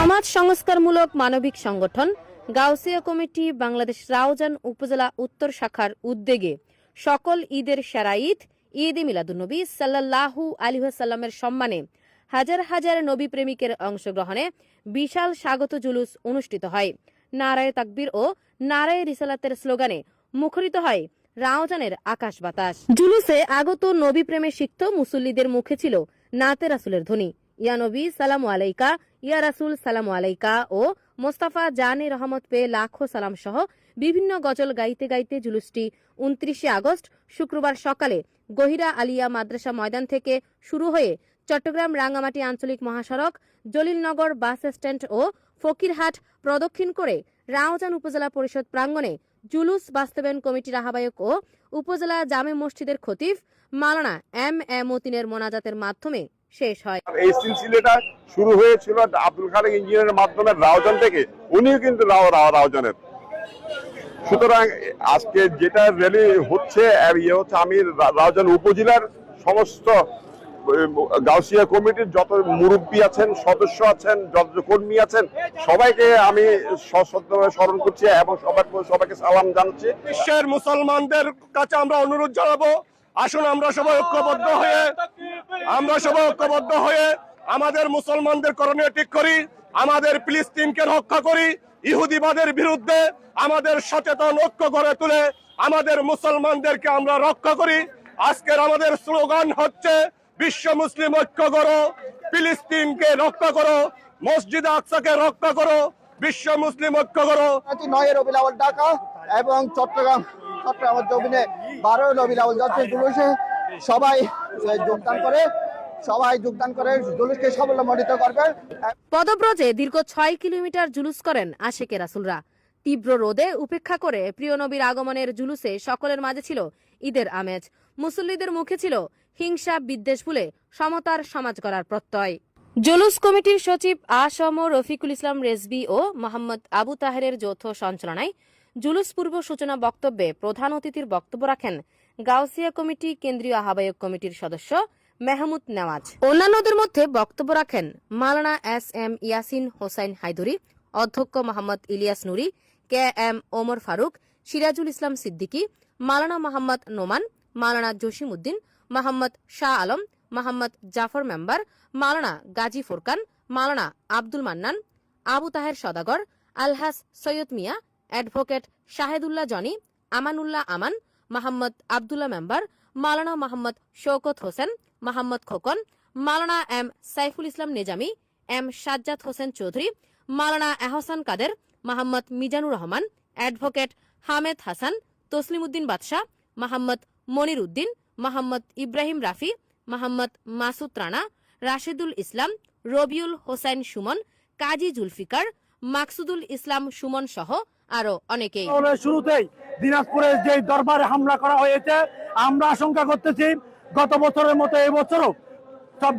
সমাজ সংস্কারমূলক মানবিক সংগঠন গাউসিয়া কমিটি বাংলাদেশ রাউজান উপজেলা উত্তর শাখার উদ্যোগে সকল ঈদের সেরা ঈদ ঈদে মিলাদুন্নবী সাল্লাল্লাহু আলাইহি ওয়াসাল্লামের সম্মানে হাজার হাজার নবী প্রেমিকের অংশগ্রহণে বিশাল স্বাগত জুলুস অনুষ্ঠিত হয়। নারায়ে তাকবীর ও নারায়ে রিসালাতের স্লোগানে মুখরিত হয় রাউজানের আকাশ বাতাস। জুলুসে আগত নবী প্রেমে সিক্ত মুসল্লিদের মুখে ছিল নাতে রাসূলের ধ্বনি, ইয়া নবী সালামু আলাইকা, ইয়া রাসূল সালামু আলাইকা ও মোস্তাফা জানে রহমত পেয়ে লাখো সালাম সহ বিভিন্ন গজল গাইতে গাইতে জুলুসটি ২৯ আগস্ট শুক্রবার সকালে গহিরা আলিয়া মাদ্রাসা ময়দান থেকে শুরু হয়ে চট্টগ্রাম রাঙ্গামাটি আঞ্চলিক মহাসড়ক, জলিলনগর বাস স্ট্যান্ড ও ফকিরহাট প্রদক্ষিণ করে রাউজান উপজেলা পরিষদ প্রাঙ্গণে জুলুস বাস্তবায়ন কমিটির আহ্বায়ক ও উপজেলা জামে মসজিদের খতিব মাওলানা এম মতিনের মোনাজাতের মাধ্যমে শেষ হয়। এই সিলসিলাটা শুরু হয়েছিল আব্দুল খালেক ইঞ্জিনিয়ারের মাধ্যমে রাউজান থেকে, উনিও কিন্তু রাউজানের। সুতরাং আজকে যেটা র্যালি হচ্ছে আমি রাউজান উপজেলার সমস্ত গাউসিয়া কমিটির যত মুরব্বী আছেন, সদস্য আছেন, যত কর্মী আছেন, সবাইকে আমি সশ্রদ্ধভাবে স্মরণ করছি এবং সবাইকে সালাম জানাচ্ছি। বিশ্বের মুসলমানদের কাছে আমরা অনুরোধ জানাবো, আসুন আমরা সবাই ঐক্যবদ্ধ হয়ে আমাদের মুসলমানদের করণীয় ঠিক করি, আমাদের ফিলিস্তিনকে রক্ষা করি, ইহুদিবাদের বিরুদ্ধে আমাদের সচেতন ঐক্য গড়ে তুলে আমাদের মুসলমানদেরকে আমরা রক্ষা করি। আজকের আমাদের স্লোগান হচ্ছে বিশ্ব মুসলিম ঐক্য করো, ফিলিস্তিনকে রক্ষা করো, মসজিদে আকসাকে রক্ষা করো, বিশ্ব মুসলিম ঐক্য করো। 9 রবিউল আউয়াল ঢাকা এবং চট্টগ্রাম জমিনে 12 রবিউল আউয়াল যাচ্ছে জুলুসে সবাই যোগদান করে জুলুসকে সাফল্যমণ্ডিত করবে। পদব্রজে দীর্ঘ 6 কিলোমিটার জুলুস করেন আশিকে রাসূলরা। তীব্র রোদে উপেক্ষা করে প্রিয় নবীর আগমনের জুলুসে সকলের মাঝে ছিল ঈদের আমেজ। মুসল্লিদের মুখে ছিল হিংসা বিদ্বেষ ভুলে সমতার সমাজ গড়ার প্রত্যয়। জুলুস কমিটির সচিব আ.স.ম. রফিকুল ইসলাম রেজভী ও মোহাম্মদ আবু তাহেরের যৌথ সঞ্চালনায় জুলুস পূর্ব সূচনা বক্তব্যে প্রধান অতিথির বক্তব্য রাখেন গাউসিয়া কমিটি কেন্দ্রীয় আহ্বায়ক কমিটির সদস্য মেহমুদ নেওয়াজ। অন্যান্যদের মধ্যে বক্তব্য রাখেন মাওলানা এস.এম. ইয়াসিন হোসাইন হায়দরি, অধ্যক্ষ মোহাম্মদ ইলিয়াস নুরি, কে.এম. ওমর ফারুক, সিরাজুল ইসলাম সিদ্দিকী, মাওলানা মোহাম্মদ নোমান, মাওলানা জসিম উদ্দিন, মোহাম্মদ শাহ আলম, মোহাম্মদ জাফর মেম্বার, মাওলানা গাজী ফুরকান, মাওলানা আব্দুল মান্নান, আবু তাহের সদাগর, আলহাস সৈয়দ মিয়া, অ্যাডভোকেট শাহেদুল্লাহ জনি, আমানুল্লাহ আমান, মোহাম্মদ আবদুল্লাহ মেম্বার, মাওলানা মোহাম্মদ শওকত হোসেন, মোহাম্মদ খোকন, মাওলানা এম সাইফুল ইসলাম নেজামি, এম সাজ্জাদ হোসেন চৌধুরী, মাওলানা এহসান কাদের, মোহাম্মদ মিজানুর রহমান, অ্যাডভোকেট হামেদ হাসান, তসলিম উদ্দিন বাদশাহ, মোহাম্মদ মনির উদ্দিন, মোহাম্মদ ইব্রাহিম রাফি, মোহাম্মদ মাসুদ রানা, রাশেদুল ইসলাম, রবিউল হোসেন সুমন, কাজী জুলফিকার, মাকসুদুল ইসলাম সুমন সহ আরো অনেকেই। শুরুতেই দিনাজপুরে যে দরবারে হামলা করা হয়েছে, আমরা আশঙ্কা করতেছি গত বছরের মতো এবছরও সব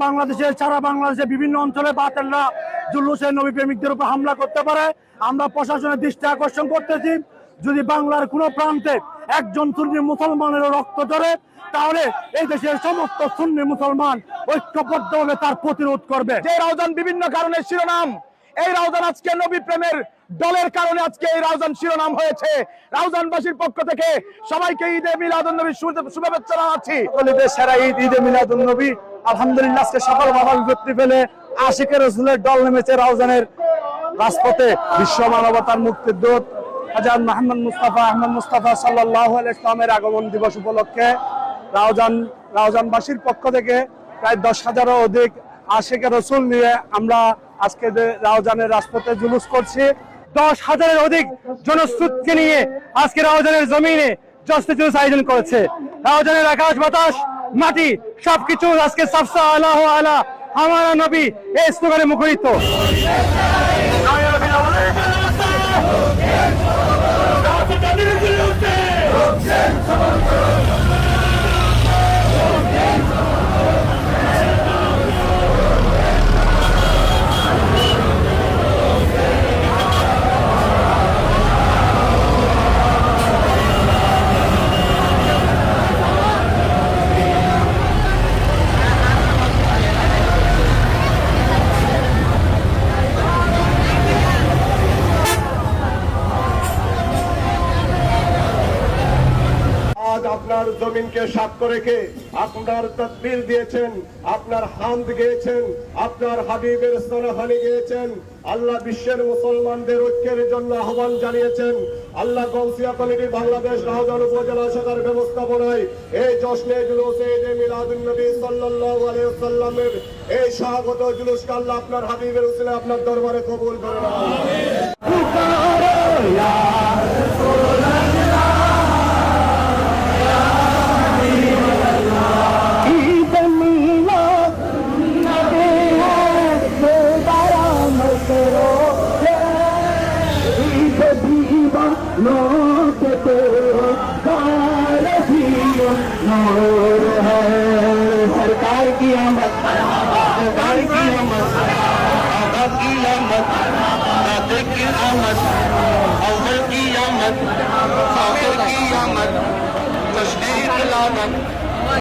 সারা বাংলাদেশে বিভিন্ন অঞ্চলে বাতিলরা জুলুসে নবী প্রেমিকদের উপর হামলা করতে পারে। আমরা প্রশাসনের দৃষ্টি আকর্ষণ করতেছি, যদি বাংলার কোনো প্রান্তে একজন সুন্নি মুসলমানের রক্ত ঝরে, তাহলে এই দেশের সমস্ত সুন্নি মুসলমান ঐক্যবদ্ধভাবে তার প্রতিরোধ করবে। যে রাউজান বিভিন্ন কারণে শিরোনাম, এই রাউজান আজকে নবী প্রেমের দলের কারণে আজকে এই রাউজান শিরোনাম হয়েছে। রাউজানবাসীর পক্ষ থেকে সবাইকে ঈদে মিলাদুন্নবীর শুভেচ্ছা জানাচ্ছি। ঈদের সেরা ঈদ ঈদে মিলাদুন্নবী। আলহামদুলিল্লাহ আজকে সকল বাবা বিভক্তি ফেলে আশিকে রাসূলের দল নেমেছে রাউজানের রাজপথে। বিশ্ব মানবতার মুক্তির দূত হযরত মুহাম্মদ মুস্তাফা সাল্লাল্লাহু আলাইহি ওয়াসাল্লামের আগমন দিবস উপলক্ষে রাউজানবাসীর পক্ষ থেকে প্রায় 10,000-এরও অধিক আশিকে রাসূল নিয়ে আমরা আজকে রাউজানের রাজপথে জুলুস করছি। 10,000-এর অধিক জনস্রোতকে নিয়ে আজকে রাউজানের জমিনে জশ্নে জুলুস আয়োজন করেছে। রাউজানের আকাশ বাতাস মাটি সবকিছু আজকে সাফসা আল্লাহু আলা হামারা নবী এই স্লোগানে মুখরিত। জমিনকে সাক্ষ্য রেখে আপনার তাকবীর দিয়েছেন, আপনার হামদ গেয়েছেন, আপনার হাবিবের সনাহানি গেয়েছেন। আল্লাহ বিশ্বের মুসলমানদের ঐক্যের জন্য আহ্বান জানিয়েছেন। আল্লাহ গৌসিয়া কমিটি বাংলাদেশ রাউজান উপজেলা শাখার ব্যবস্থাপনায় এই জশ্নে জুলুসে ঈদে মিলাদুন নবী সাল্লাল্লাহু আলাইহি ওয়াসাল্লামের এই স্বাগত জুলুসকে আল্লাহ আপনার হাবিবের উসিলায় আপনার দরবারে কবুল করে নেন। सरकार की आमद, सरकार की आमद, आबाद की आमद, नाते की आमद, अव्वल की आमद, आखिर की आमद, तशदीद लामत।